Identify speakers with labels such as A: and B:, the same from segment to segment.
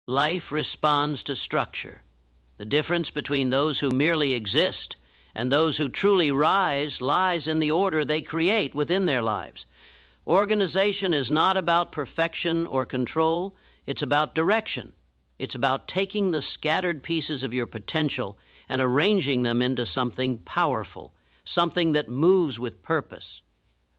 A: Life responds to structure. The difference between those who merely exist and those who truly rise lies in the order they create within their lives. Organization is not about perfection or control. It's about direction. It's about taking the scattered pieces of your potential and arranging them into something powerful, something that moves with purpose.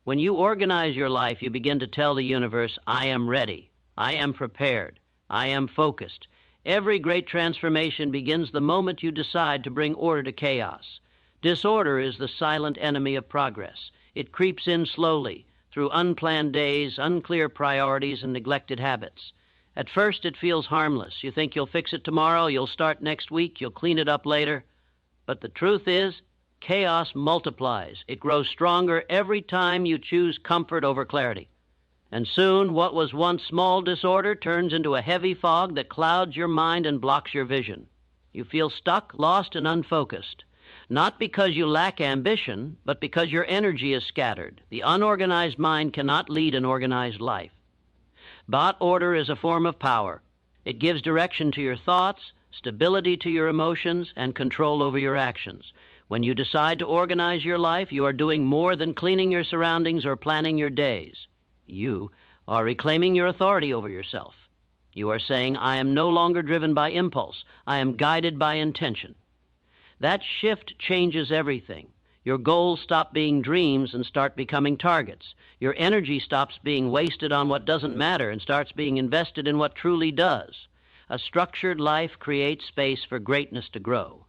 A: When you organize your life, you begin to tell the universe, I am ready, I am prepared, I am focused. Every great transformation begins the moment you decide to bring order to chaos. Disorder is the silent enemy of progress. It creeps in slowly through unplanned days, unclear priorities, and neglected habits. At first, it feels harmless. You think you'll fix it tomorrow, you'll start next week, you'll clean it up later. But the truth is, chaos multiplies. It grows stronger every time you choose comfort over clarity. And soon, what was once small disorder turns into a heavy fog that clouds your mind and blocks your vision. You feel stuck, lost, and unfocused. Not because you lack ambition, but because your energy is scattered. The unorganized mind cannot lead an organized life. But order is a form of power. It gives direction to your thoughts, stability to your emotions, and control over your actions. When you decide to organize your life, you are doing more than cleaning your surroundings or planning your days. You are reclaiming your authority over yourself. You are saying, I am no longer driven by impulse. I am guided by intention. That shift changes everything. Your goals stop being dreams and start becoming targets. Your energy stops being wasted on what doesn't matter and starts being invested in what truly does. A structured life creates space for greatness to grow.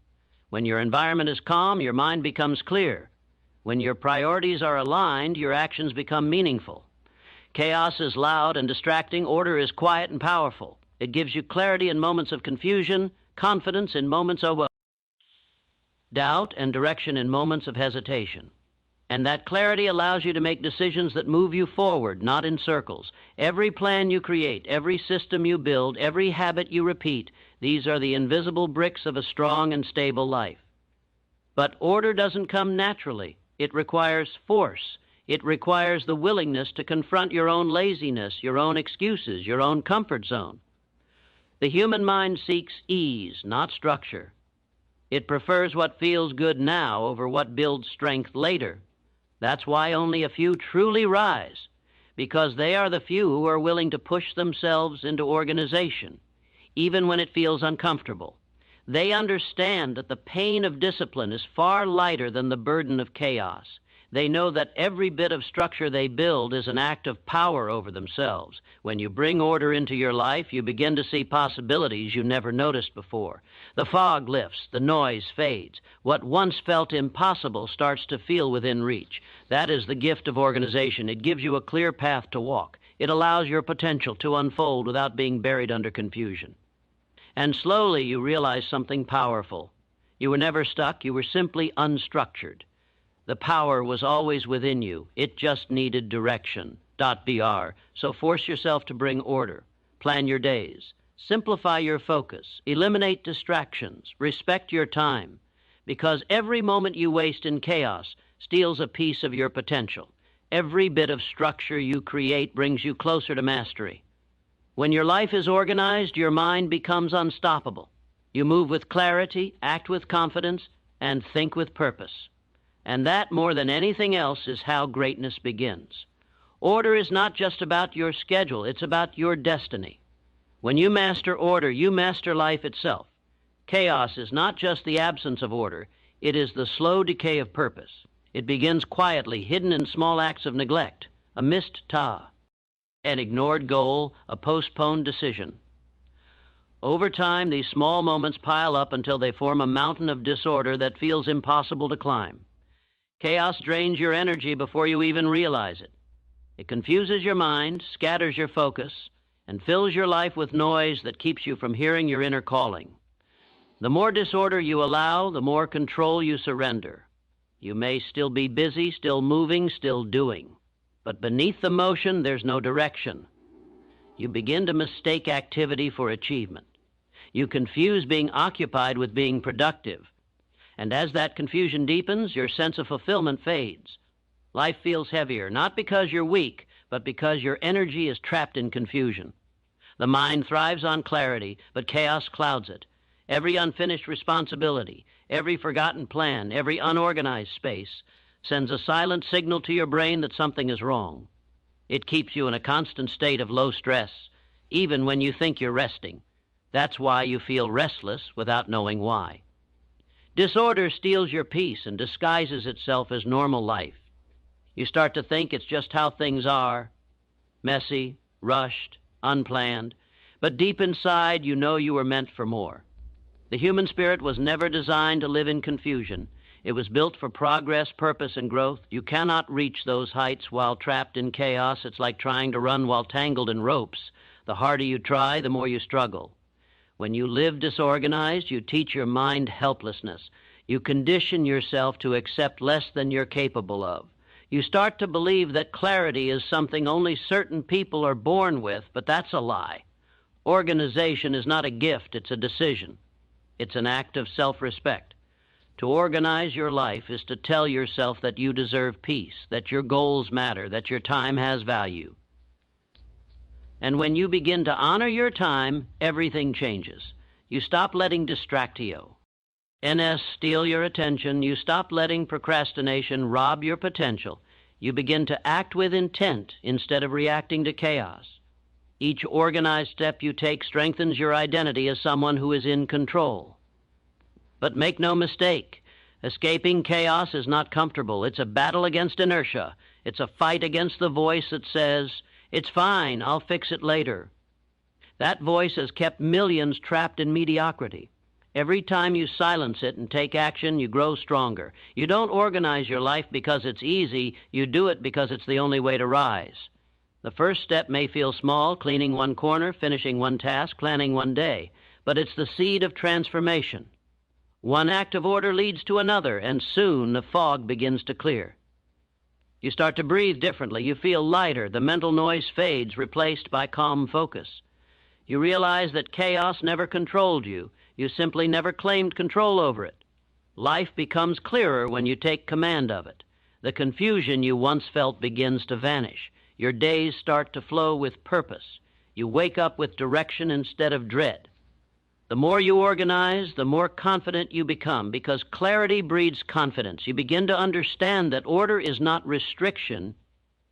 A: When your environment is calm, your mind becomes clear. When your priorities are aligned, your actions become meaningful. Chaos is loud and distracting. Order is quiet and powerful. It gives you clarity in moments of confusion, confidence in moments of doubt, and direction in moments of hesitation. And that clarity allows you to make decisions that move you forward, not in circles. Every plan you create, every system you build, every habit you repeat, these are the invisible bricks of a strong and stable life. But order doesn't come naturally. It requires force. It requires the willingness to confront your own laziness, your own excuses, your own comfort zone. The human mind seeks ease, not structure. It prefers what feels good now over what builds strength later. That's why only a few truly rise, because they are the few who are willing to push themselves into organization, even when it feels uncomfortable. They understand that the pain of discipline is far lighter than the burden of chaos. They know that every bit of structure they build is an act of power over themselves. When you bring order into your life, you begin to see possibilities you never noticed before. The fog lifts, the noise fades. What once felt impossible starts to feel within reach. That is the gift of organization. It gives you a clear path to walk. It allows your potential to unfold without being buried under confusion. And slowly you realize something powerful. You were never stuck. You were simply unstructured. The power was always within you. It just needed direction. .br. So force yourself to bring order. Plan your days. Simplify your focus. Eliminate distractions. Respect your time. Because every moment you waste in chaos steals a piece of your potential. Every bit of structure you create brings you closer to mastery. When your life is organized, your mind becomes unstoppable. You move with clarity, act with confidence, and think with purpose. And that, more than anything else, is how greatness begins. Order is not just about your schedule, it's about your destiny. When you master order, you master life itself. Chaos is not just the absence of order, it is the slow decay of purpose. It begins quietly, hidden in small acts of neglect, a missed an ignored goal, a postponed decision. Over time, these small moments pile up until they form a mountain of disorder that feels impossible to climb. Chaos drains your energy before you even realize it. It confuses your mind, scatters your focus, and fills your life with noise that keeps you from hearing your inner calling. The more disorder you allow, the more control you surrender. You may still be busy, still moving, still doing. But beneath the motion, there's no direction. You begin to mistake activity for achievement. You confuse being occupied with being productive. And as that confusion deepens, your sense of fulfillment fades. Life feels heavier, not because you're weak, but because your energy is trapped in confusion. The mind thrives on clarity, but chaos clouds it. Every unfinished responsibility, every forgotten plan, every unorganized space sends a silent signal to your brain that something is wrong. It keeps you in a constant state of low stress, even when you think you're resting. That's why you feel restless without knowing why. Disorder steals your peace and disguises itself as normal life. You start to think it's just how things are, messy, rushed, unplanned, but deep inside you know you were meant for more. The human spirit was never designed to live in confusion. It was built for progress, purpose, and growth. You cannot reach those heights while trapped in chaos. It's like trying to run while tangled in ropes. The harder you try, the more you struggle. When you live disorganized, you teach your mind helplessness. You condition yourself to accept less than you're capable of. You start to believe that clarity is something only certain people are born with, but that's a lie. Organization is not a gift, it's a decision. It's an act of self-respect. To organize your life is to tell yourself that you deserve peace, that your goals matter, that your time has value. And when you begin to honor your time, everything changes. You stop letting distractio, NS, steal your attention. You stop letting procrastination rob your potential. You begin to act with intent instead of reacting to chaos. Each organized step you take strengthens your identity as someone who is in control. But make no mistake, escaping chaos is not comfortable. It's a battle against inertia. It's a fight against the voice that says, "It's fine, I'll fix it later." That voice has kept millions trapped in mediocrity. Every time you silence it and take action, you grow stronger. You don't organize your life because it's easy. You do it because it's the only way to rise. The first step may feel small, cleaning one corner, finishing one task, planning one day, but it's the seed of transformation. One act of order leads to another, and soon the fog begins to clear. You start to breathe differently. You feel lighter. The mental noise fades, replaced by calm focus. You realize that chaos never controlled you. You simply never claimed control over it. Life becomes clearer when you take command of it. The confusion you once felt begins to vanish. Your days start to flow with purpose. You wake up with direction instead of dread. The more you organize, the more confident you become, because clarity breeds confidence. You begin to understand that order is not restriction,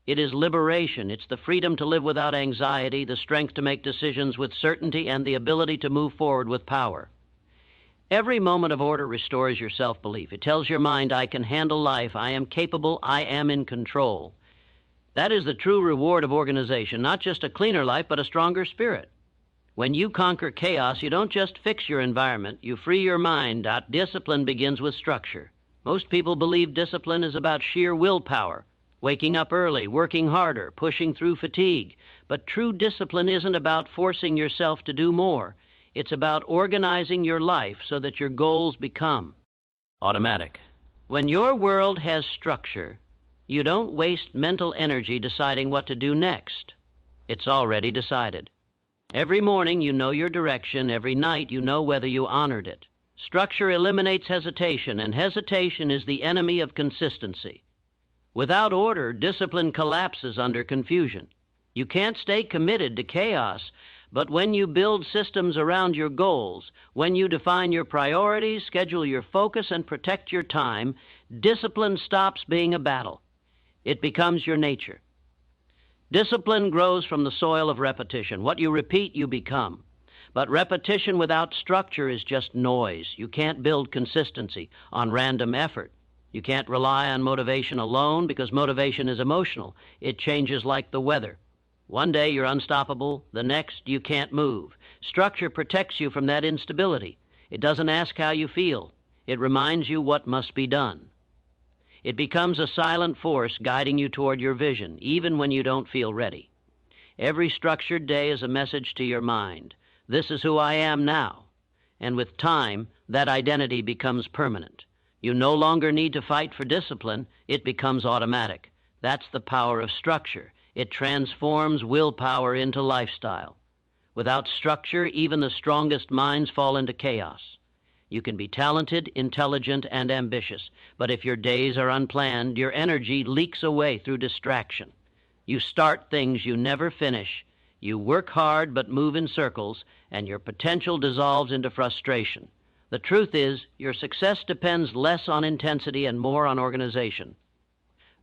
A: it is liberation. It's the freedom to live without anxiety, the strength to make decisions with certainty, and the ability to move forward with power. Every moment of order restores your self-belief. It tells your mind, "I can handle life, I am capable, I am in control." That is the true reward of organization, not just a cleaner life, but a stronger spirit. When you conquer chaos, you don't just fix your environment, you free your mind. Discipline begins with structure. Most people believe discipline is about sheer willpower, waking up early, working harder, pushing through fatigue. But true discipline isn't about forcing yourself to do more. It's about organizing your life so that your goals become automatic. When your world has structure, you don't waste mental energy deciding what to do next. It's already decided. Every morning you know your direction. Every night you know whether you honored it. Structure eliminates hesitation, and hesitation is the enemy of consistency. Without order, discipline collapses under confusion. You can't stay committed to chaos, but when you build systems around your goals, when you define your priorities, schedule your focus, and protect your time, discipline stops being a battle. It becomes your nature. Discipline grows from the soil of repetition. What you repeat, you become. But repetition without structure is just noise. You can't build consistency on random effort. You can't rely on motivation alone because motivation is emotional. It changes like the weather. One day you're unstoppable, the next you can't move. Structure protects you from that instability. It doesn't ask how you feel. It reminds you what must be done. It becomes a silent force guiding you toward your vision, even when you don't feel ready. Every structured day is a message to your mind. This is who I am now. And with time, that identity becomes permanent. You no longer need to fight for discipline. It becomes automatic. That's the power of structure. It transforms willpower into lifestyle. Without structure, even the strongest minds fall into chaos. You can be talented, intelligent, and ambitious, but if your days are unplanned, your energy leaks away through distraction. You start things you never finish. You work hard but move in circles, and your potential dissolves into frustration. The truth is, your success depends less on intensity and more on organization.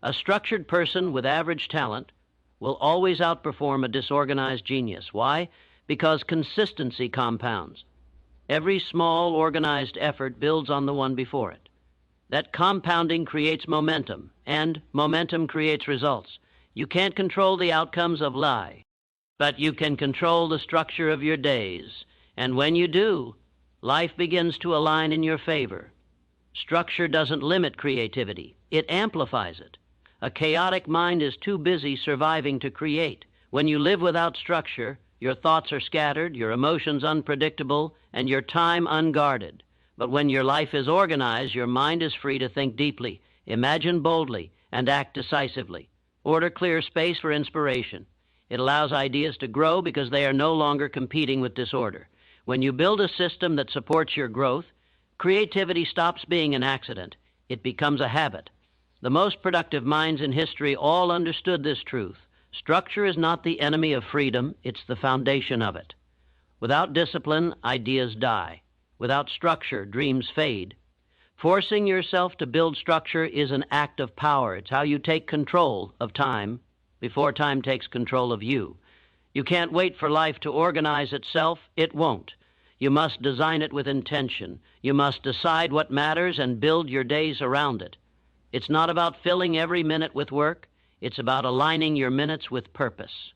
A: A structured person with average talent will always outperform a disorganized genius. Why? Because consistency compounds. Every small, organized effort builds on the one before it. That compounding creates momentum, and momentum creates results. You can't control the outcomes of life, but you can control the structure of your days. And when you do, life begins to align in your favor. Structure doesn't limit creativity, it amplifies it. A chaotic mind is too busy surviving to create. When you live without structure, your thoughts are scattered, your emotions unpredictable, and your time unguarded. But when your life is organized, your mind is free to think deeply, imagine boldly, and act decisively. Order clears space for inspiration. It allows ideas to grow because they are no longer competing with disorder. When you build a system that supports your growth, creativity stops being an accident. It becomes a habit. The most productive minds in history all understood this truth. Structure is not the enemy of freedom, it's the foundation of it. Without discipline, ideas die. Without structure, dreams fade. Forcing yourself to build structure is an act of power. It's how you take control of time before time takes control of you. You can't wait for life to organize itself. It won't. You must design it with intention. You must decide what matters and build your days around it. It's not about filling every minute with work. It's about aligning your minutes with purpose.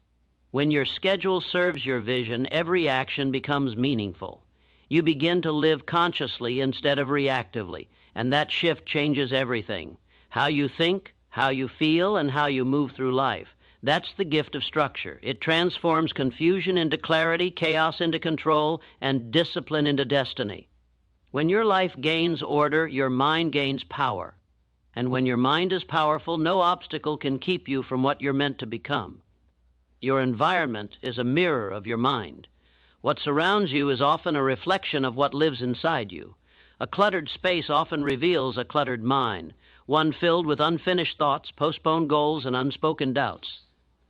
A: When your schedule serves your vision, every action becomes meaningful. You begin to live consciously instead of reactively, and that shift changes everything. How you think, how you feel, and how you move through life. That's the gift of structure. It transforms confusion into clarity, chaos into control, and discipline into destiny. When your life gains order, your mind gains power. And when your mind is powerful, no obstacle can keep you from what you're meant to become. Your environment is a mirror of your mind. What surrounds you is often a reflection of what lives inside you. A cluttered space often reveals a cluttered mind, one filled with unfinished thoughts, postponed goals, and unspoken doubts.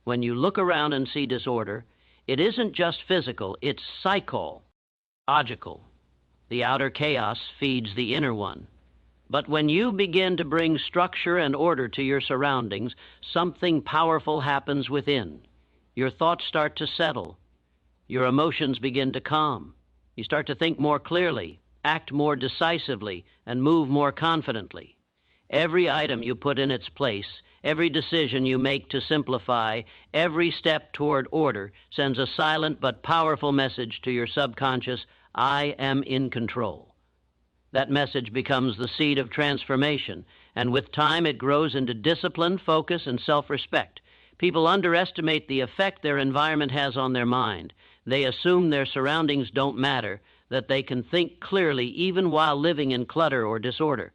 A: When you look around and see disorder, it isn't just physical, it's psychological. The outer chaos feeds the inner one. But when you begin to bring structure and order to your surroundings, something powerful happens within. Your thoughts start to settle. Your emotions begin to calm. You start to think more clearly, act more decisively, and move more confidently. Every item you put in its place, every decision you make to simplify, every step toward order sends a silent but powerful message to your subconscious: I am in control. That message becomes the seed of transformation, and with time it grows into discipline, focus, and self-respect. People underestimate the effect their environment has on their mind. They assume their surroundings don't matter, that they can think clearly even while living in clutter or disorder.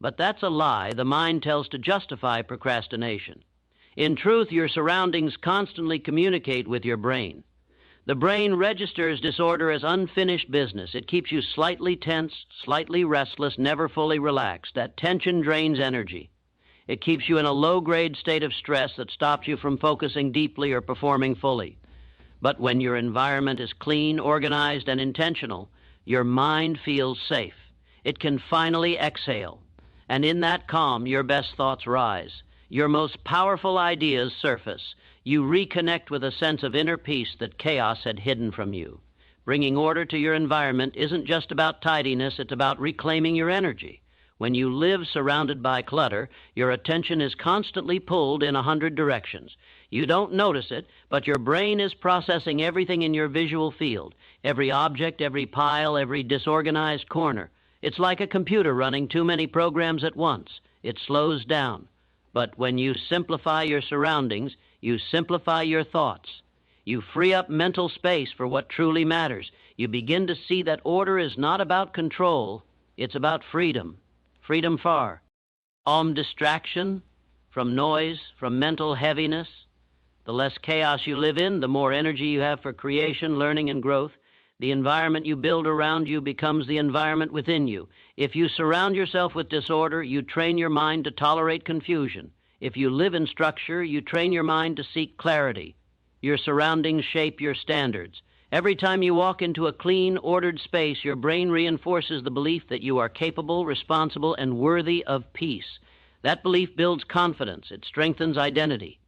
A: But that's a lie the mind tells to justify procrastination. In truth, your surroundings constantly communicate with your brain. The brain registers disorder as unfinished business. It keeps you slightly tense, slightly restless, never fully relaxed. That tension drains energy. It keeps you in a low-grade state of stress that stops you from focusing deeply or performing fully. But when your environment is clean, organized, and intentional, your mind feels safe. It can finally exhale. And in that calm, your best thoughts rise. Your most powerful ideas surface. You reconnect with a sense of inner peace that chaos had hidden from you. Bringing order to your environment isn't just about tidiness, it's about reclaiming your energy. When you live surrounded by clutter, your attention is constantly pulled in 100 directions. You don't notice it, but your brain is processing everything in your visual field, every object, every pile, every disorganized corner. It's like a computer running too many programs at once. It slows down. But when you simplify your surroundings, you simplify your thoughts. You free up mental space for what truly matters. You begin to see that order is not about control, it's about freedom. Freedom from distraction, from noise, from mental heaviness. The less chaos you live in, the more energy you have for creation, learning, and growth. The environment you build around you becomes the environment within you. If you surround yourself with disorder, you train your mind to tolerate confusion. If you live in structure, you train your mind to seek clarity. Your surroundings shape your standards. Every time you walk into a clean, ordered space, your brain reinforces the belief that you are capable, responsible, and worthy of peace. That belief builds confidence. It strengthens identity.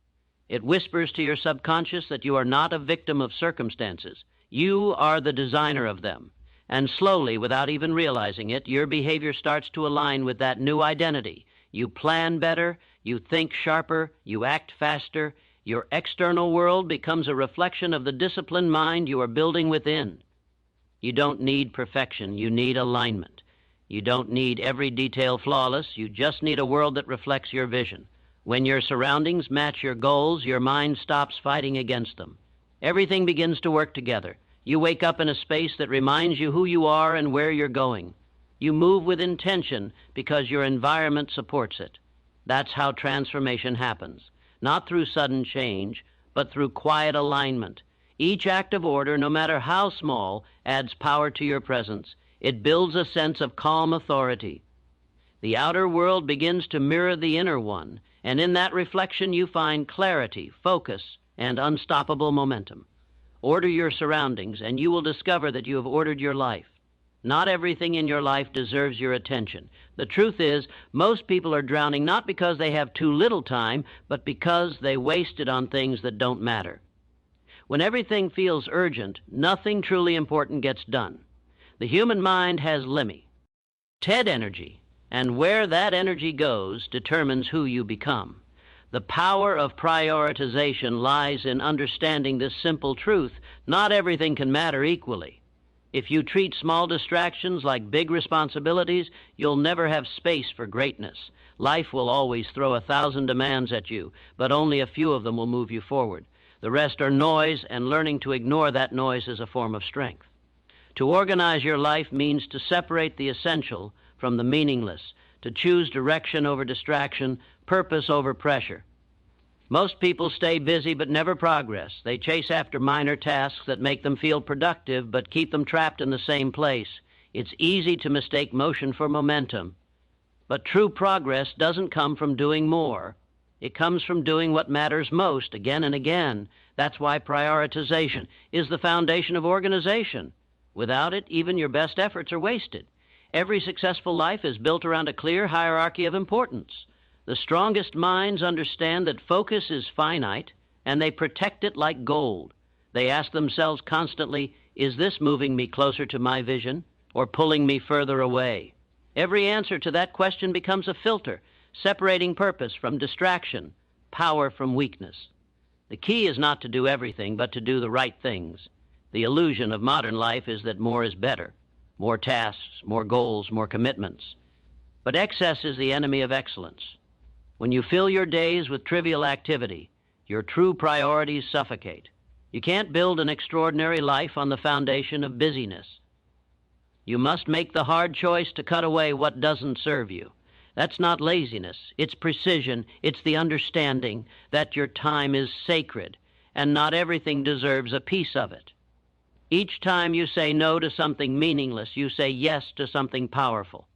A: It whispers to your subconscious that you are not a victim of circumstances. You are the designer of them. And slowly, without even realizing it, your behavior starts to align with that new identity. You plan better, you think sharper, you act faster. Your external world becomes a reflection of the disciplined mind you are building within. You don't need perfection, you need alignment. You don't need every detail flawless, you just need a world that reflects your vision. When your surroundings match your goals, your mind stops fighting against them. Everything begins to work together. You wake up in a space that reminds you who you are and where you're going. You move with intention because your environment supports it. That's how transformation happens. Not through sudden change, but through quiet alignment. Each act of order, no matter how small, adds power to your presence. It builds a sense of calm authority. The outer world begins to mirror the inner one, and in that reflection you find clarity, focus, and unstoppable momentum. Order your surroundings, and you will discover that you have ordered your life. Not everything in your life deserves your attention. The truth is, most people are drowning not because they have too little time, but because they waste it on things that don't matter. When everything feels urgent, nothing truly important gets done. The human mind has limited energy, and where that energy goes determines who you become. The power of prioritization lies in understanding this simple truth: not everything can matter equally. If you treat small distractions like big responsibilities, you'll never have space for greatness. Life will always throw 1,000 demands at you, but only a few of them will move you forward. The rest are noise, and learning to ignore that noise is a form of strength. To organize your life means to separate the essential from the meaningless, to choose direction over distraction, purpose over pressure. Most people stay busy but never progress. They chase after minor tasks that make them feel productive but keep them trapped in the same place. It's easy to mistake motion for momentum. But true progress doesn't come from doing more. It comes from doing what matters most again and again. That's why prioritization is the foundation of organization. Without it, even your best efforts are wasted. Every successful life is built around a clear hierarchy of importance. The strongest minds understand that focus is finite, and they protect it like gold. They ask themselves constantly, is this moving me closer to my vision or pulling me further away? Every answer to that question becomes a filter, separating purpose from distraction, power from weakness. The key is not to do everything, but to do the right things. The illusion of modern life is that more is better. More tasks, more goals, more commitments. But excess is the enemy of excellence. When you fill your days with trivial activity, your true priorities suffocate. You can't build an extraordinary life on the foundation of busyness. You must make the hard choice to cut away what doesn't serve you. That's not laziness. It's precision. It's the understanding that your time is sacred, and not everything deserves a piece of it. Each time you say no to something meaningless, you say yes to something powerful.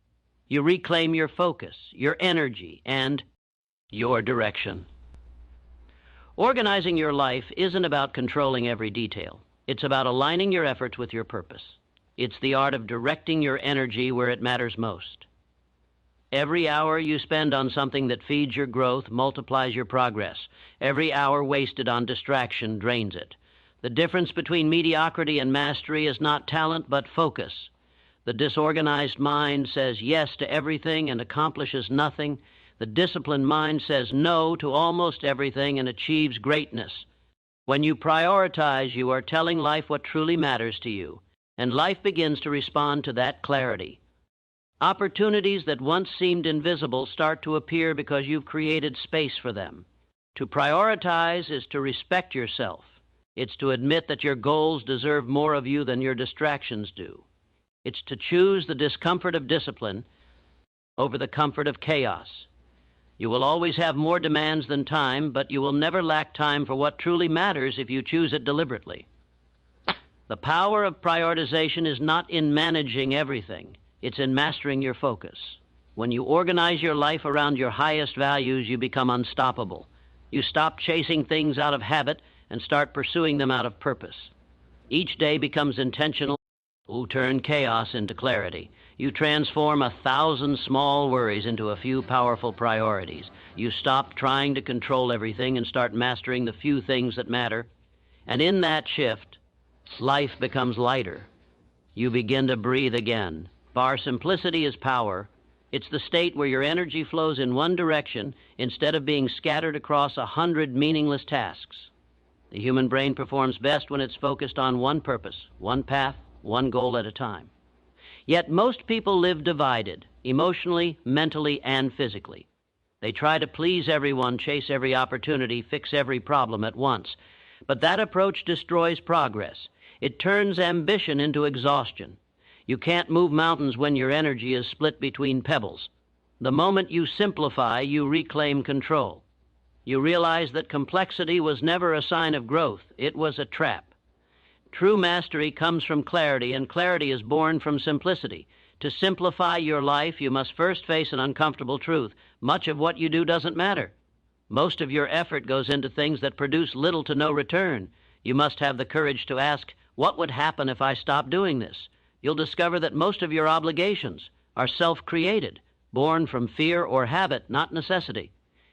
A: You reclaim your focus, your energy, and your direction. Organizing your life isn't about controlling every detail. It's about aligning your efforts with your purpose. It's the art of directing your energy where it matters most. Every hour you spend on something that feeds your growth multiplies your progress. Every hour wasted on distraction drains it. The difference between mediocrity and mastery is not talent, but focus. The disorganized mind says yes to everything and accomplishes nothing. The disciplined mind says no to almost everything and achieves greatness. When you prioritize, you are telling life what truly matters to you, and life begins to respond to that clarity. Opportunities that once seemed invisible start to appear because you've created space for them. To prioritize is to respect yourself. It's to admit that your goals deserve more of you than your distractions do. It's to choose the discomfort of discipline over the comfort of chaos. You will always have more demands than time, but you will never lack time for what truly matters if you choose it deliberately. The power of prioritization is not in managing everything. It's in mastering your focus. When you organize your life around your highest values, you become unstoppable. You stop chasing things out of habit and start pursuing them out of purpose. Each day becomes intentional. You turn chaos into clarity. You transform 1,000 small worries into a few powerful priorities. You stop trying to control everything and start mastering the few things that matter. And in that shift, life becomes lighter. You begin to breathe again. For simplicity is power. It's the state where your energy flows in one direction instead of being scattered across 100 meaningless tasks. The human brain performs best when it's focused on one purpose, one path, one goal at a time. Yet most people live divided, emotionally, mentally, and physically. They try to please everyone, chase every opportunity, fix every problem at once. But that approach destroys progress. It turns ambition into exhaustion. You can't move mountains when your energy is split between pebbles. The moment you simplify, you reclaim control. You realize that complexity was never a sign of growth. It was a trap. True mastery comes from clarity, and clarity is born from simplicity. To simplify your life, you must first face an uncomfortable truth. Much of what you do doesn't matter. Most of your effort goes into things that produce little to no return. You must have the courage to ask, what would happen if I stopped doing this? You'll discover that most of your obligations are self-created, born from fear or habit, not necessity.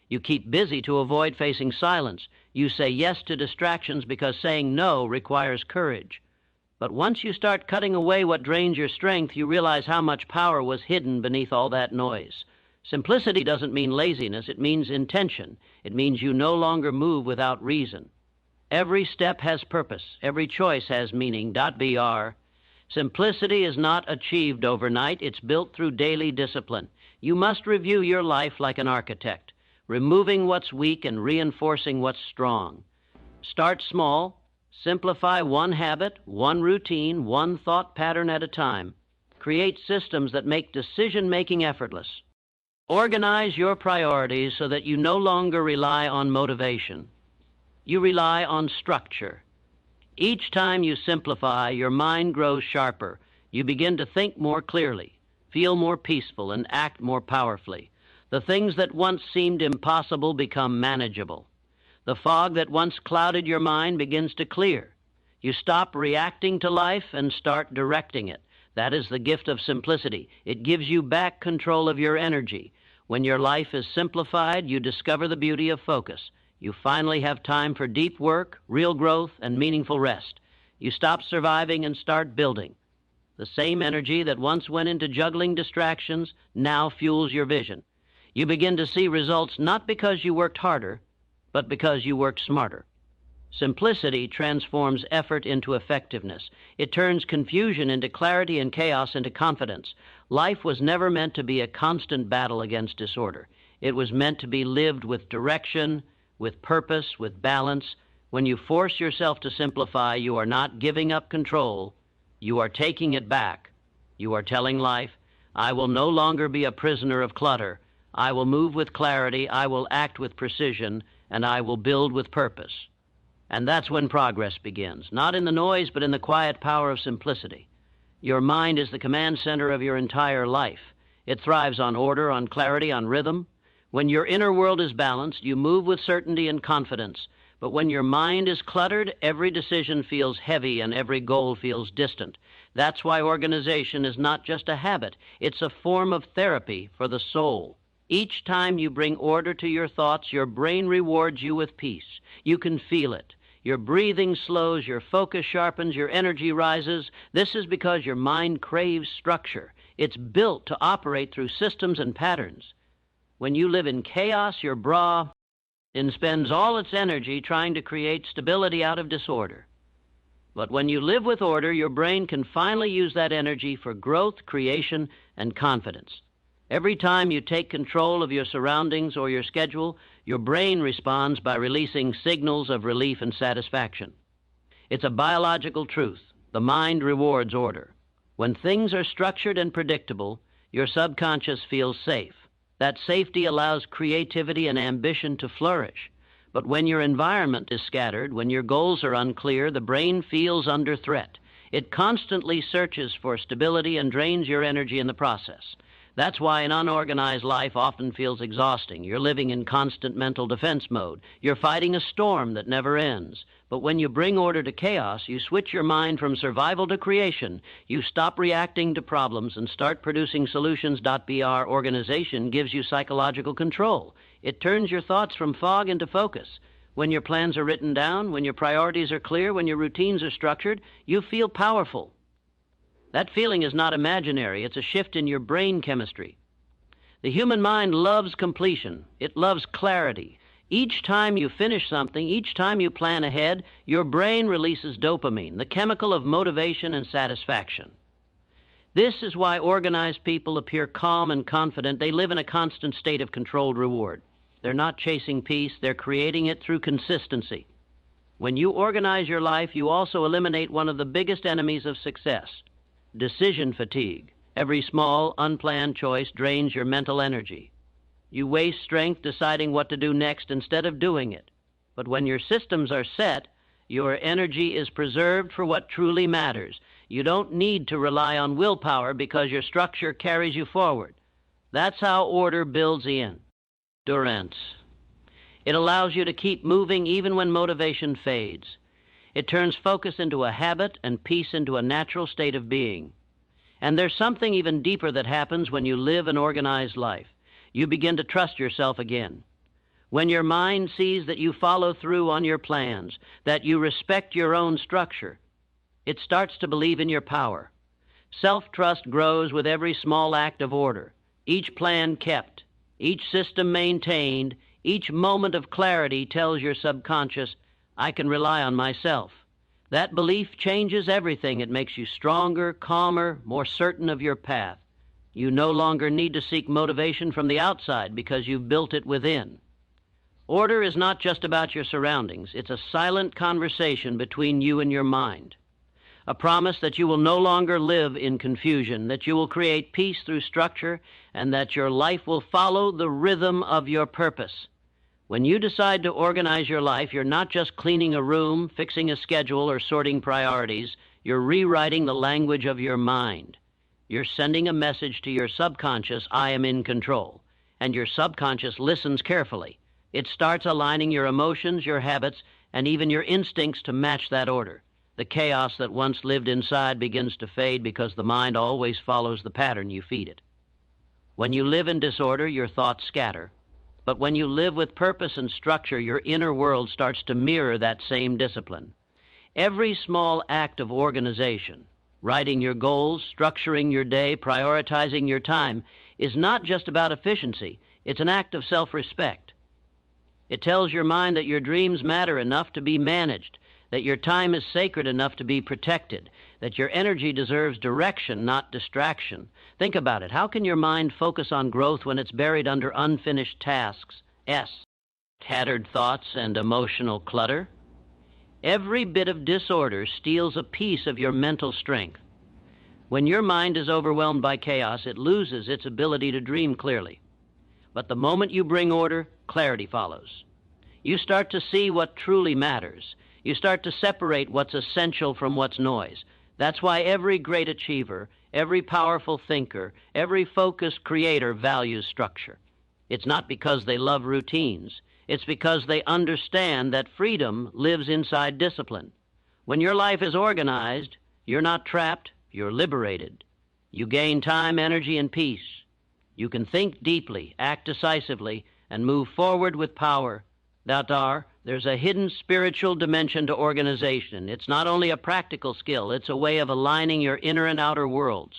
A: You keep busy to avoid facing silence. You say yes to distractions because saying no requires courage. But once you start cutting away what drains your strength, you realize how much power was hidden beneath all that noise. Simplicity doesn't mean laziness, it means intention. It means you no longer move without reason. Every step has purpose, every choice has meaning. .br. Simplicity is not achieved overnight, it's built through daily discipline. You must review your life like an architect, removing what's weak and reinforcing what's strong. Start small, simplify one habit, one routine, one thought pattern at a time. Create systems that make decision-making effortless. Organize your priorities so that you no longer rely on motivation. You rely on structure. Each time you simplify, your mind grows sharper. You begin to think more clearly, feel more peaceful, and act more powerfully. The things that once seemed impossible become manageable. The fog that once clouded your mind begins to clear. You stop reacting to life and start directing it. That is the gift of simplicity. It gives you back control of your energy. When your life is simplified, you discover the beauty of focus. You finally have time for deep work, real growth, and meaningful rest. You stop surviving and start building. The same energy that once went into juggling distractions now fuels your vision. You begin to see results not because you worked harder, but because you worked smarter. Simplicity transforms effort into effectiveness. It turns confusion into clarity and chaos into confidence. Life was never meant to be a constant battle against disorder. It was meant to be lived with direction, with purpose, with balance. When you force yourself to simplify, you are not giving up control. You are taking it back. You are telling life, I will no longer be a prisoner of clutter. I will move with clarity, I will act with precision, and I will build with purpose. And that's when progress begins, not in the noise, but in the quiet power of simplicity. Your mind is the command center of your entire life. It thrives on order, on clarity, on rhythm. When your inner world is balanced, you move with certainty and confidence. But when your mind is cluttered, every decision feels heavy and every goal feels distant. That's why organization is not just a habit. It's a form of therapy for the soul. Each time you bring order to your thoughts, your brain rewards you with peace. You can feel it. Your breathing slows, your focus sharpens, your energy rises. This is because your mind craves structure. It's built to operate through systems and patterns. When you live in chaos, your brain spends all its energy trying to create stability out of disorder. But when you live with order, your brain can finally use that energy for growth, creation, and confidence. Every time you take control of your surroundings or your schedule, your brain responds by releasing signals of relief and satisfaction. It's a biological truth. The mind rewards order. When things are structured and predictable, your subconscious feels safe. That safety allows creativity and ambition to flourish. But when your environment is scattered, when your goals are unclear, the brain feels under threat. It constantly searches for stability and drains your energy in the process. That's why an unorganized life often feels exhausting. You're living in constant mental defense mode. You're fighting a storm that never ends. But when you bring order to chaos, you switch your mind from survival to creation. You stop reacting to problems and start producing solutions. BR organization gives you psychological control. It turns your thoughts from fog into focus. When your plans are written down, when your priorities are clear, when your routines are structured, you feel powerful. That feeling is not imaginary. It's a shift in your brain chemistry. The human mind loves completion. It loves clarity. Each time you finish something, each time you plan ahead, your brain releases dopamine, the chemical of motivation and satisfaction. This is why organized people appear calm and confident. They live in a constant state of controlled reward. They're not chasing peace. They're creating it through consistency. When you organize your life, you also eliminate one of the biggest enemies of success: decision fatigue. Every small, unplanned choice drains your mental energy. You waste strength deciding what to do next instead of doing it. But when your systems are set, your energy is preserved for what truly matters. You don't need to rely on willpower because your structure carries you forward. That's how order builds in. Endurance. It allows you to keep moving even when motivation fades. It turns focus into a habit and peace into a natural state of being. And there's something even deeper that happens when you live an organized life. You begin to trust yourself again. When your mind sees that you follow through on your plans, that you respect your own structure, it starts to believe in your power. Self-trust grows with every small act of order, each plan kept, each system maintained. Each moment of clarity tells your subconscious, I can rely on myself. That belief changes everything. It makes you stronger, calmer, more certain of your path. You no longer need to seek motivation from the outside because you've built it within. Order is not just about your surroundings. It's a silent conversation between you and your mind. A promise that you will no longer live in confusion, that you will create peace through structure, and that your life will follow the rhythm of your purpose. When you decide to organize your life, you're not just cleaning a room, fixing a schedule, or sorting priorities. You're rewriting the language of your mind. You're sending a message to your subconscious, I am in control. And your subconscious listens carefully. It starts aligning your emotions, your habits, and even your instincts to match that order. The chaos that once lived inside begins to fade because the mind always follows the pattern you feed it. When you live in disorder, your thoughts scatter. But when you live with purpose and structure, your inner world starts to mirror that same discipline. Every small act of organization, writing your goals, structuring your day, prioritizing your time, is not just about efficiency. It's an act of self-respect. It tells your mind that your dreams matter enough to be managed, that your time is sacred enough to be protected, that your energy deserves direction, not distraction. Think about it. How can your mind focus on growth when it's buried under unfinished tasks? Tattered thoughts and emotional clutter. Every bit of disorder steals a piece of your mental strength. When your mind is overwhelmed by chaos, it loses its ability to dream clearly. But the moment you bring order, clarity follows. You start to see what truly matters. You start to separate what's essential from what's noise. That's why every great achiever, every powerful thinker, every focused creator values structure. It's not because they love routines. It's because they understand that freedom lives inside discipline. When your life is organized, you're not trapped, you're liberated. You gain time, energy, and peace. You can think deeply, act decisively, and move forward with power. There's a hidden spiritual dimension to organization. It's not only a practical skill, it's a way of aligning your inner and outer worlds.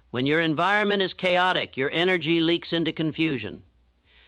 A: When your environment is chaotic, your energy leaks into confusion.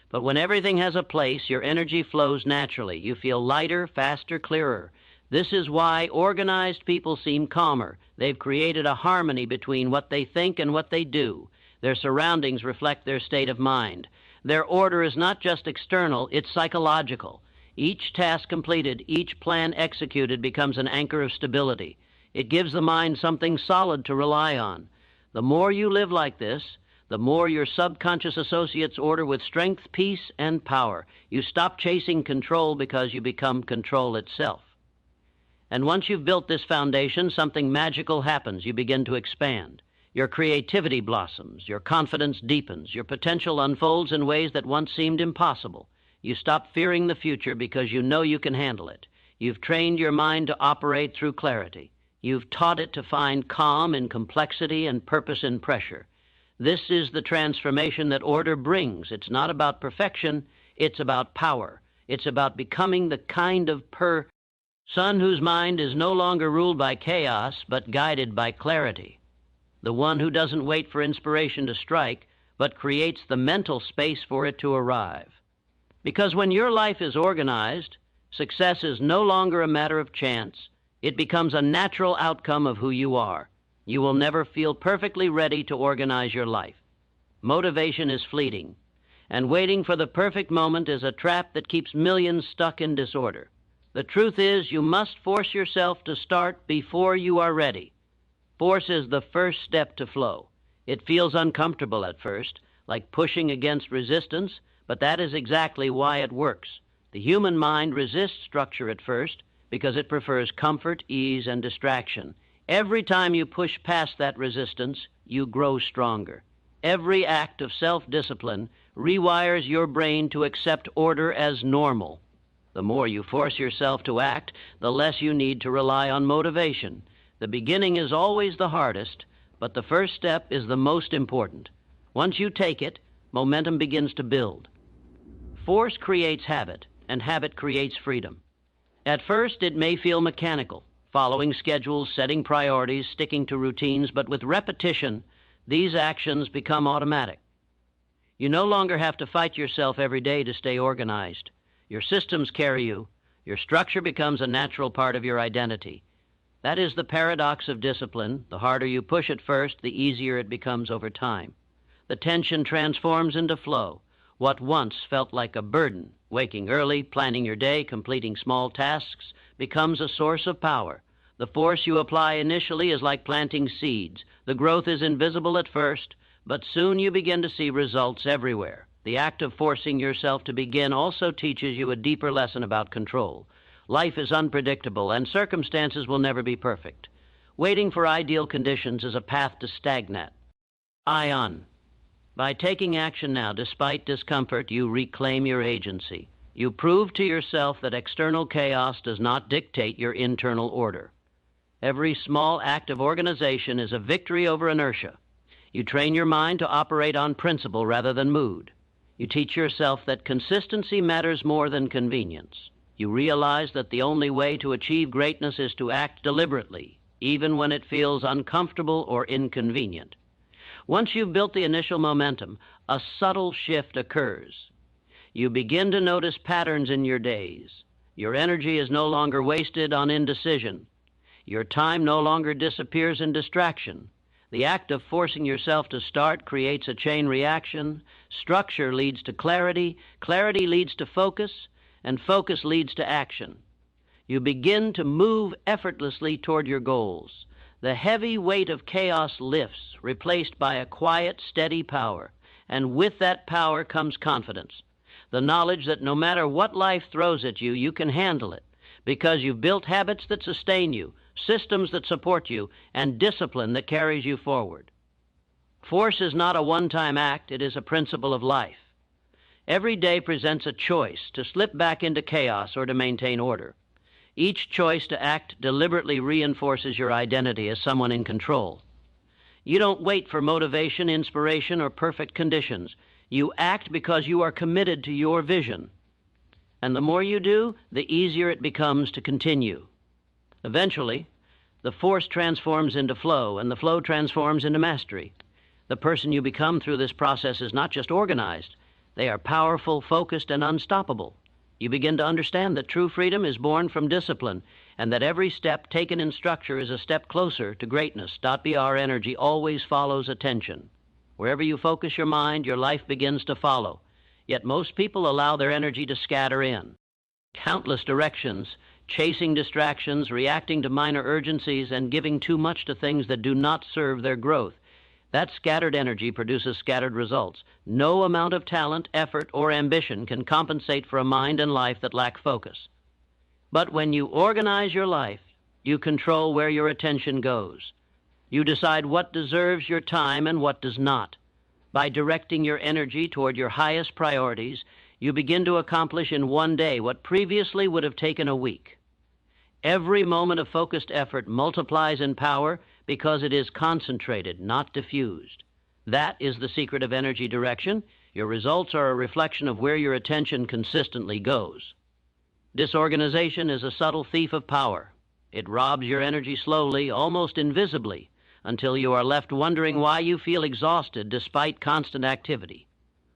A: But when everything has a place, your energy flows naturally. You feel lighter, faster, clearer. This is why organized people seem calmer. They've created a harmony between what they think and what they do. Their surroundings reflect their state of mind. Their order is not just external, it's psychological. Each task completed, each plan executed becomes an anchor of stability. It gives the mind something solid to rely on. The more you live like this, the more your subconscious associates order with strength, peace, and power. You stop chasing control because you become control itself. And once you've built this foundation, something magical happens. You begin to expand. Your creativity blossoms, your confidence deepens, your potential unfolds in ways that once seemed impossible. You stop fearing the future because you know you can handle it. You've trained your mind to operate through clarity. You've taught it to find calm in complexity and purpose in pressure. This is the transformation that order brings. It's not about perfection, it's about power. It's about becoming the kind of son whose mind is no longer ruled by chaos, but guided by clarity. The one who doesn't wait for inspiration to strike, but creates the mental space for it to arrive. Because when your life is organized, success is no longer a matter of chance. It becomes a natural outcome of who you are. You will never feel perfectly ready to organize your life. Motivation is fleeting, and waiting for the perfect moment is a trap that keeps millions stuck in disorder. The truth is, you must force yourself to start before you are ready. Force is the first step to flow. It feels uncomfortable at first, like pushing against resistance, but that is exactly why it works. The human mind resists structure at first because it prefers comfort, ease, and distraction. Every time you push past that resistance, you grow stronger. Every act of self-discipline rewires your brain to accept order as normal. The more you force yourself to act, the less you need to rely on motivation. The beginning is always the hardest, but the first step is the most important. Once you take it, momentum begins to build. Force creates habit, and habit creates freedom. At first, it may feel mechanical, following schedules, setting priorities, sticking to routines, but with repetition, these actions become automatic. You no longer have to fight yourself every day to stay organized. Your systems carry you. Your structure becomes a natural part of your identity. That is the paradox of discipline. The harder you push at first, the easier it becomes over time. The tension transforms into flow. What once felt like a burden, waking early, planning your day, completing small tasks, becomes a source of power. The force you apply initially is like planting seeds. The growth is invisible at first, but soon you begin to see results everywhere. The act of forcing yourself to begin also teaches you a deeper lesson about control. Life is unpredictable, and circumstances will never be perfect. Waiting for ideal conditions is a path to stagnate. Ion. By taking action now, despite discomfort, you reclaim your agency. You prove to yourself that external chaos does not dictate your internal order. Every small act of organization is a victory over inertia. You train your mind to operate on principle rather than mood. You teach yourself that consistency matters more than convenience. You realize that the only way to achieve greatness is to act deliberately, even when it feels uncomfortable or inconvenient. Once you've built the initial momentum, a subtle shift occurs. You begin to notice patterns in your days. Your energy is no longer wasted on indecision. Your time no longer disappears in distraction. The act of forcing yourself to start creates a chain reaction. Structure leads to clarity. Clarity leads to focus. And focus leads to action. You begin to move effortlessly toward your goals. The heavy weight of chaos lifts, replaced by a quiet, steady power. And with that power comes confidence. The knowledge that no matter what life throws at you, you can handle it, because you've built habits that sustain you, systems that support you, and discipline that carries you forward. Force is not a one-time act, it is a principle of life. Every day presents a choice to slip back into chaos or to maintain order. Each choice to act deliberately reinforces your identity as someone in control. You don't wait for motivation, inspiration, or perfect conditions. You act because you are committed to your vision. And the more you do, the easier it becomes to continue. Eventually, the force transforms into flow, and the flow transforms into mastery. The person you become through this process is not just organized. They are powerful, focused, and unstoppable. You begin to understand that true freedom is born from discipline, and that every step taken in structure is a step closer to greatness. .br energy always follows attention. Wherever you focus your mind, your life begins to follow. Yet most people allow their energy to scatter in. Countless directions, chasing distractions, reacting to minor urgencies, and giving too much to things that do not serve their growth. That scattered energy produces scattered results. No amount of talent, effort, or ambition can compensate for a mind and life that lack focus. But when you organize your life, you control where your attention goes. You decide what deserves your time and what does not. By directing your energy toward your highest priorities, you begin to accomplish in one day what previously would have taken a week. Every moment of focused effort multiplies in power because it is concentrated, not diffused. That is the secret of energy direction. Your results are a reflection of where your attention consistently goes. Disorganization is a subtle thief of power. It robs your energy slowly, almost invisibly, until you are left wondering why you feel exhausted despite constant activity.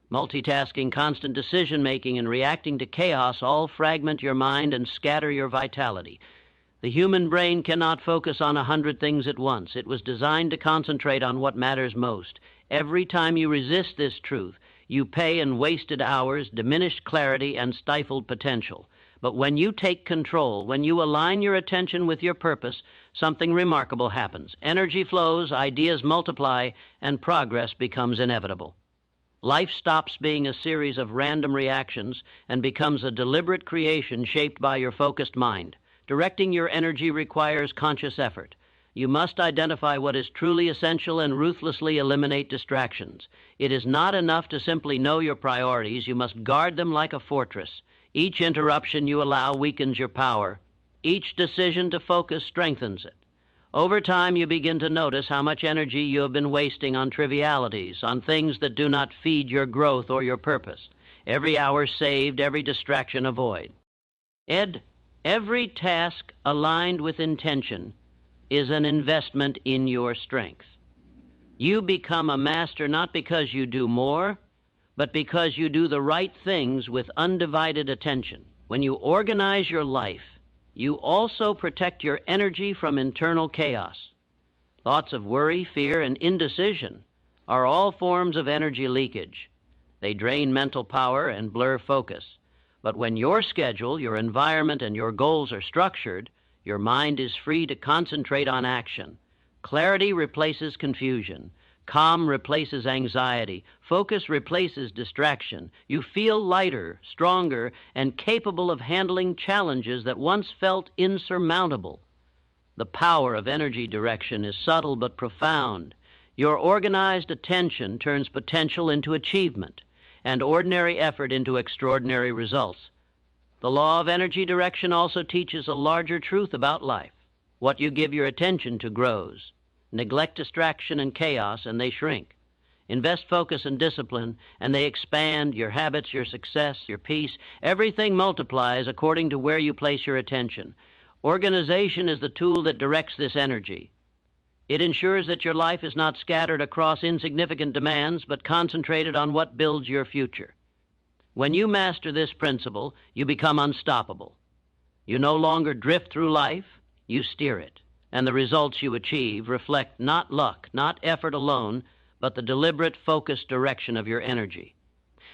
A: Multitasking, constant decision-making, and reacting to chaos all fragment your mind and scatter your vitality. The human brain cannot focus on 100 things at once. It was designed to concentrate on what matters most. Every time you resist this truth, you pay in wasted hours, diminished clarity, and stifled potential. But when you take control, when you align your attention with your purpose, something remarkable happens. Energy flows, ideas multiply, and progress becomes inevitable. Life stops being a series of random reactions and becomes a deliberate creation shaped by your focused mind. Directing your energy requires conscious effort. You must identify what is truly essential and ruthlessly eliminate distractions. It is not enough to simply know your priorities. You must guard them like a fortress. Each interruption you allow weakens your power. Each decision to focus strengthens it. Over time, you begin to notice how much energy you have been wasting on trivialities, on things that do not feed your growth or your purpose. Every hour saved, every distraction avoided. Every task aligned with intention is an investment in your strength. You become a master not because you do more, but because you do the right things with undivided attention. When you organize your life, you also protect your energy from internal chaos. Thoughts of worry, fear, and indecision are all forms of energy leakage. They drain mental power and blur focus. But when your schedule, your environment, and your goals are structured, your mind is free to concentrate on action. Clarity replaces confusion. Calm replaces anxiety. Focus replaces distraction. You feel lighter, stronger, and capable of handling challenges that once felt insurmountable. The power of energy direction is subtle but profound. Your organized attention turns potential into achievement, and ordinary effort into extraordinary results. The law of energy direction also teaches a larger truth about life. What you give your attention to grows. Neglect distraction and chaos, and they shrink. Invest focus and discipline, and they expand. Your habits, your success, your peace, everything multiplies according to where you place your attention. Organization is the tool that directs this energy. It ensures that your life is not scattered across insignificant demands, but concentrated on what builds your future. When you master this principle, you become unstoppable. You no longer drift through life, you steer it. And the results you achieve reflect not luck, not effort alone, but the deliberate, focused direction of your energy.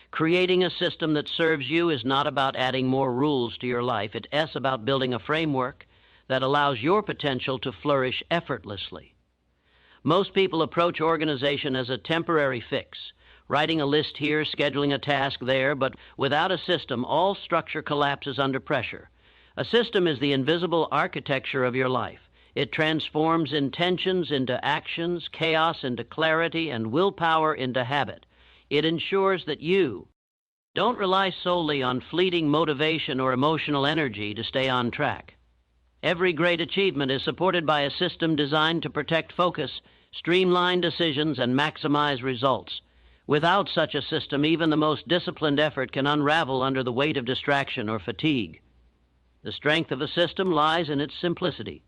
A: Creating a system that serves you is not about adding more rules to your life. It's about building a framework that allows your potential to flourish effortlessly. Most people approach organization as a temporary fix, writing a list here, scheduling a task there, but without a system, all structure collapses under pressure. A system is the invisible architecture of your life. It transforms intentions into actions, chaos into clarity, and willpower into habit. It ensures that you don't rely solely on fleeting motivation or emotional energy to stay on track. Every great achievement is supported by a system designed to protect focus, streamline decisions, and maximize results. Without such a system, even the most disciplined effort can unravel under the weight of distraction or fatigue. The strength of a system lies in its simplicity.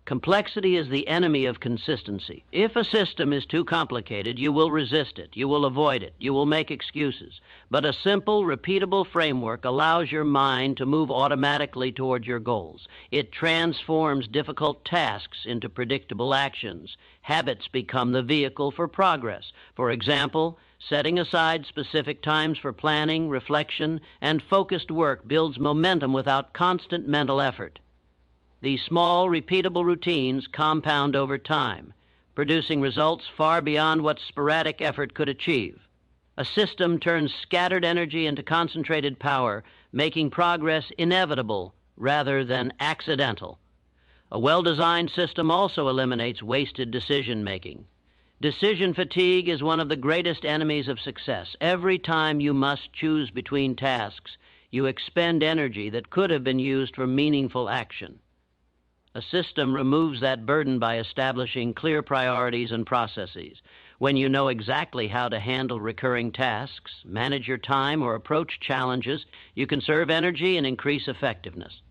A: Complexity is the enemy of consistency. If a system is too complicated, you will resist it, you will avoid it, you will make excuses. But a simple, repeatable framework allows your mind to move automatically toward your goals. It transforms difficult tasks into predictable actions. Habits become the vehicle for progress. For example, setting aside specific times for planning, reflection, and focused work builds momentum without constant mental effort. These small, repeatable routines compound over time, producing results far beyond what sporadic effort could achieve. A system turns scattered energy into concentrated power, making progress inevitable rather than accidental. A well-designed system also eliminates wasted decision-making. Decision fatigue is one of the greatest enemies of success. Every time you must choose between tasks, you expend energy that could have been used for meaningful action. A system removes that burden by establishing clear priorities and processes. When you know exactly how to handle recurring tasks, manage your time, or approach challenges, you conserve energy and increase effectiveness.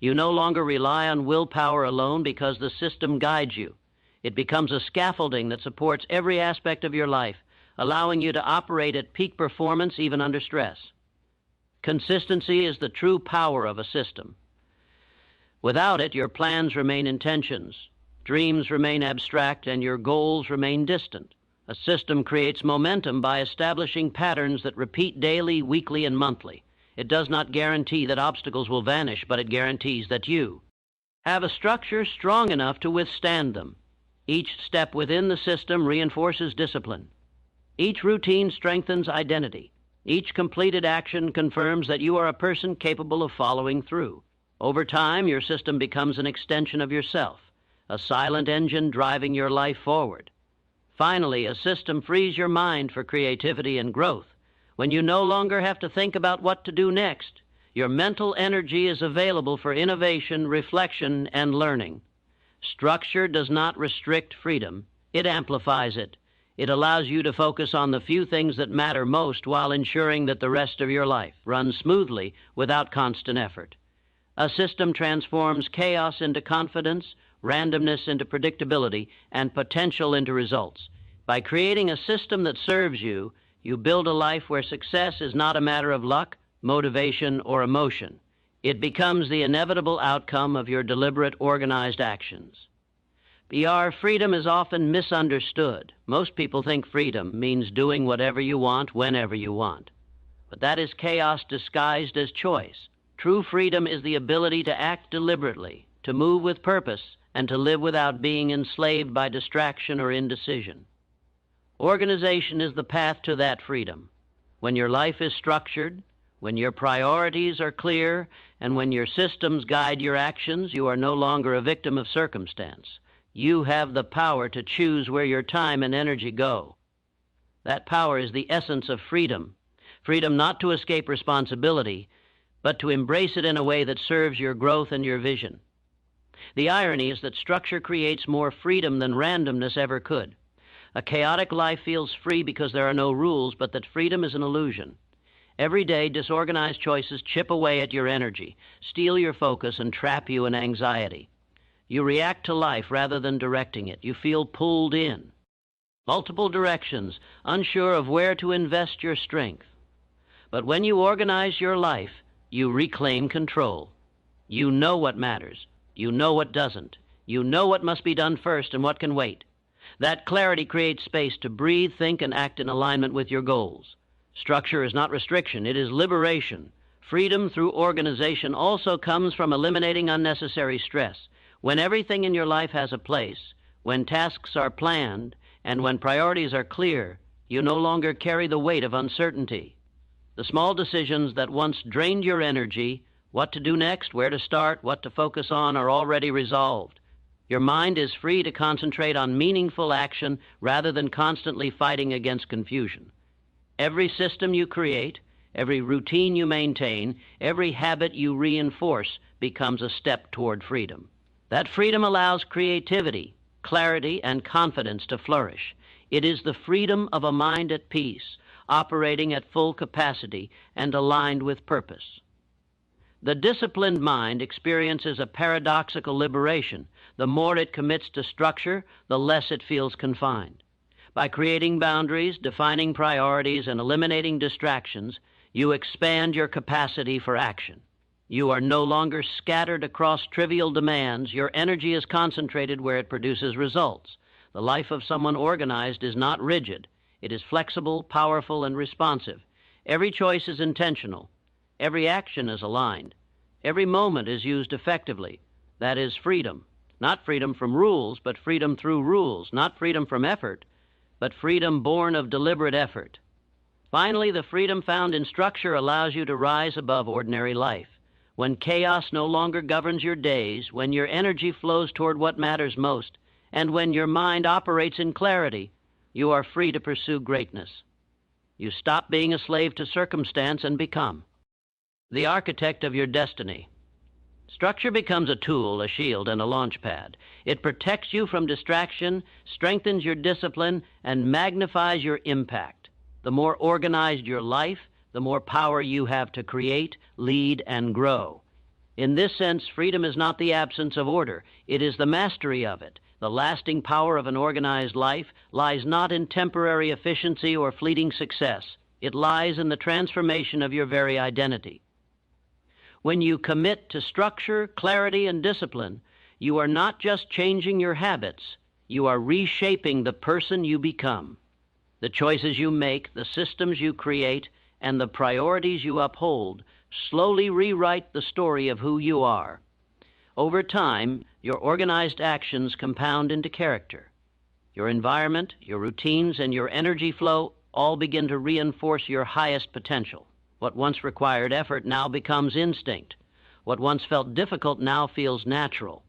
A: You no longer rely on willpower alone because the system guides you. It becomes a scaffolding that supports every aspect of your life, allowing you to operate at peak performance even under stress. Consistency is the true power of a system. Without it, your plans remain intentions, dreams remain abstract, and your goals remain distant. A system creates momentum by establishing patterns that repeat daily, weekly, and monthly. It does not guarantee that obstacles will vanish, but it guarantees that you have a structure strong enough to withstand them. Each step within the system reinforces discipline. Each routine strengthens identity. Each completed action confirms that you are a person capable of following through. Over time, your system becomes an extension of yourself, a silent engine driving your life forward. Finally, a system frees your mind for creativity and growth. When you no longer have to think about what to do next, your mental energy is available for innovation, reflection, and learning. Structure does not restrict freedom. It amplifies it. It allows you to focus on the few things that matter most while ensuring that the rest of your life runs smoothly without constant effort. A system transforms chaos into confidence, randomness into predictability, and potential into results. By creating a system that serves you, you build a life where success is not a matter of luck, motivation, or emotion. It becomes the inevitable outcome of your deliberate, organized actions. Freedom is often misunderstood. Most people think freedom means doing whatever you want, whenever you want. But that is chaos disguised as choice. True freedom is the ability to act deliberately, to move with purpose, and to live without being enslaved by distraction or indecision. Organization is the path to that freedom. When your life is structured, when your priorities are clear, and when your systems guide your actions, you are no longer a victim of circumstance. You have the power to choose where your time and energy go. That power is the essence of freedom. Freedom not to escape responsibility, but to embrace it in a way that serves your growth and your vision. The irony is that structure creates more freedom than randomness ever could. A chaotic life feels free because there are no rules, but that freedom is an illusion. Every day, disorganized choices chip away at your energy, steal your focus, and trap you in anxiety. You react to life rather than directing it. You feel pulled in. Multiple directions, unsure of where to invest your strength. But when you organize your life, you reclaim control. You know what matters. You know what doesn't. You know what must be done first and what can wait. That clarity creates space to breathe, think, and act in alignment with your goals. Structure is not restriction, it is liberation. Freedom through organization also comes from eliminating unnecessary stress. When everything in your life has a place, when tasks are planned, and when priorities are clear, you no longer carry the weight of uncertainty. The small decisions that once drained your energy, what to do next, where to start, what to focus on, are already resolved. Your mind is free to concentrate on meaningful action rather than constantly fighting against confusion. Every system you create, every routine you maintain, every habit you reinforce becomes a step toward freedom. That freedom allows creativity, clarity, and confidence to flourish. It is the freedom of a mind at peace, operating at full capacity and aligned with purpose. The disciplined mind experiences a paradoxical liberation. The more it commits to structure, the less it feels confined. By creating boundaries, defining priorities, and eliminating distractions, you expand your capacity for action. You are no longer scattered across trivial demands. Your energy is concentrated where it produces results. The life of someone organized is not rigid. It is flexible, powerful, and responsive. Every choice is intentional. Every action is aligned. Every moment is used effectively. That is freedom. Not freedom from rules, but freedom through rules. Not freedom from effort, but freedom born of deliberate effort. Finally, the freedom found in structure allows you to rise above ordinary life. when chaos no longer governs your days, when your energy flows toward what matters most, and when your mind operates in clarity, you are free to pursue greatness. You stop being a slave to circumstance and become the architect of your destiny. Structure becomes a tool, a shield, and a launch pad. It protects you from distraction, strengthens your discipline, and magnifies your impact. The more organized your life, the more power you have to create, lead, and grow. In this sense, freedom is not the absence of order. It is the mastery of it. The lasting power of an organized life lies not in temporary efficiency or fleeting success. It lies in the transformation of your very identity. When you commit to structure, clarity, and discipline, you are not just changing your habits, you are reshaping the person you become. The choices you make, the systems you create, and the priorities you uphold slowly rewrite the story of who you are. Over time, your organized actions compound into character. Your environment, your routines, and your energy flow all begin to reinforce your highest potential. What once required effort now becomes instinct. What once felt difficult now feels natural.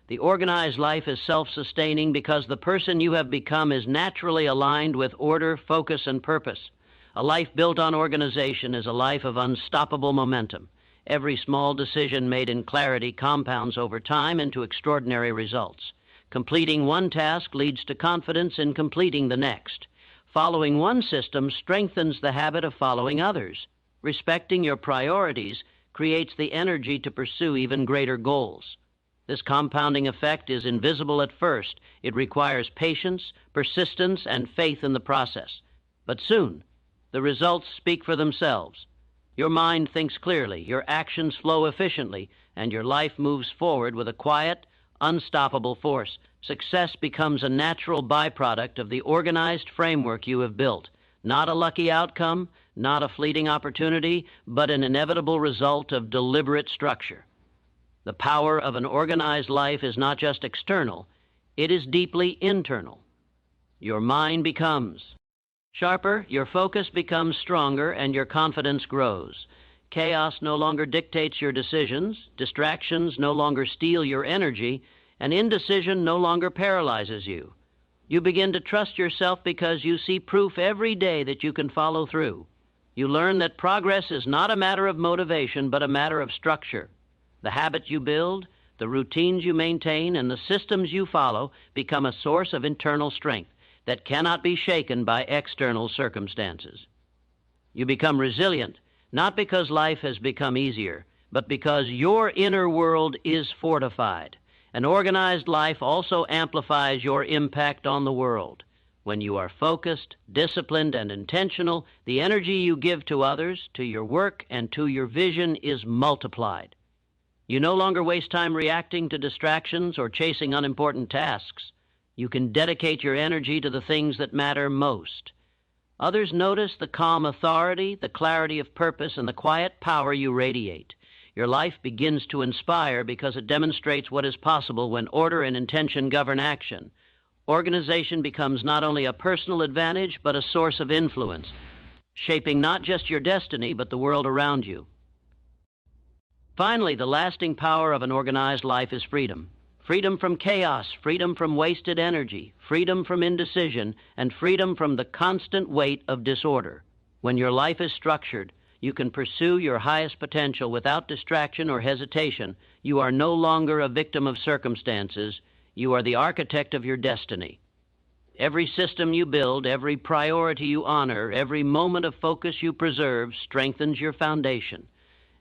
A: The organized life is self-sustaining because the person you have become is naturally aligned with order, focus, and purpose. A life built on organization is a life of unstoppable momentum. Every small decision made in clarity compounds over time into extraordinary results. Completing one task leads to confidence in completing the next. Following one system strengthens the habit of following others. Respecting your priorities creates the energy to pursue even greater goals. This compounding effect is invisible at first. It requires patience, persistence, and faith in the process. But soon, the results speak for themselves. Your mind thinks clearly, your actions flow efficiently, and your life moves forward with a quiet, unstoppable force. Success becomes a natural byproduct of the organized framework you have built. Not a lucky outcome, not a fleeting opportunity, but an inevitable result of deliberate structure. The power of an organized life is not just external, it is deeply internal. Your mind becomes sharper, your focus becomes stronger, and your confidence grows. Chaos no longer dictates your decisions, distractions no longer steal your energy, and indecision no longer paralyzes you. You begin to trust yourself because you see proof every day that you can follow through. You learn that progress is not a matter of motivation, but a matter of structure. The habits you build, the routines you maintain, and the systems you follow become a source of internal strength that cannot be shaken by external circumstances. You become resilient, not because life has become easier, but because your inner world is fortified. An organized life also amplifies your impact on the world. When you are focused, disciplined, and intentional, the energy you give to others, to your work, and to your vision is multiplied. You no longer waste time reacting to distractions or chasing unimportant tasks. You can dedicate your energy to the things that matter most. Others notice the calm authority, the clarity of purpose, and the quiet power you radiate. Your life begins to inspire because it demonstrates what is possible when order and intention govern action. Organization becomes not only a personal advantage, but a source of influence, shaping not just your destiny, but the world around you. Finally, the lasting power of an organized life is freedom. Freedom from chaos, freedom from wasted energy, freedom from indecision, and freedom from the constant weight of disorder. When your life is structured, you can pursue your highest potential without distraction or hesitation. You are no longer a victim of circumstances. You are the architect of your destiny. Every system you build, every priority you honor, every moment of focus you preserve strengthens your foundation.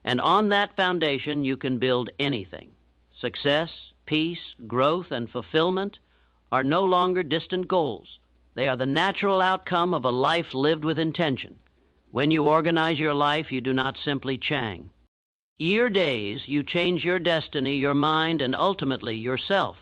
A: And on that foundation, you can build anything. Success, peace, growth, and fulfillment are no longer distant goals. They are the natural outcome of a life lived with intention. When you organize your life, you do not simply chang. Your days, you change your destiny, your mind, and ultimately yourself.